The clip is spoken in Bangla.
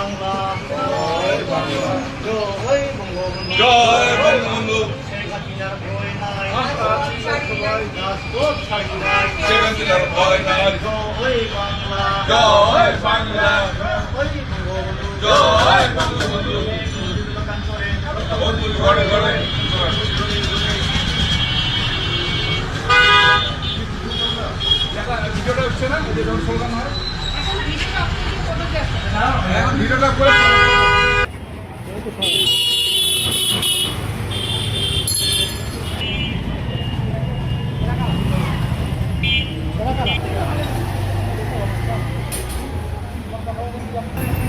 বাংলা জয় বাংলা জয় বঙ্গবন্ধু জয় বঙ্গবন্ধু শেখ হাসিনার ভয় নাই রাজপথ ছাড়ি নাই শেখ হাসিনার ভয় নাই জয় বাংলা জয় বাংলা জয় বঙ্গবন্ধু জয় বঙ্গবন্ধু বন্ধুর ঘরে ঘরে ভিডিওটা উঠছে না যে যখন স্লোগান হয় এখন ভিডিওটা করে Gracias.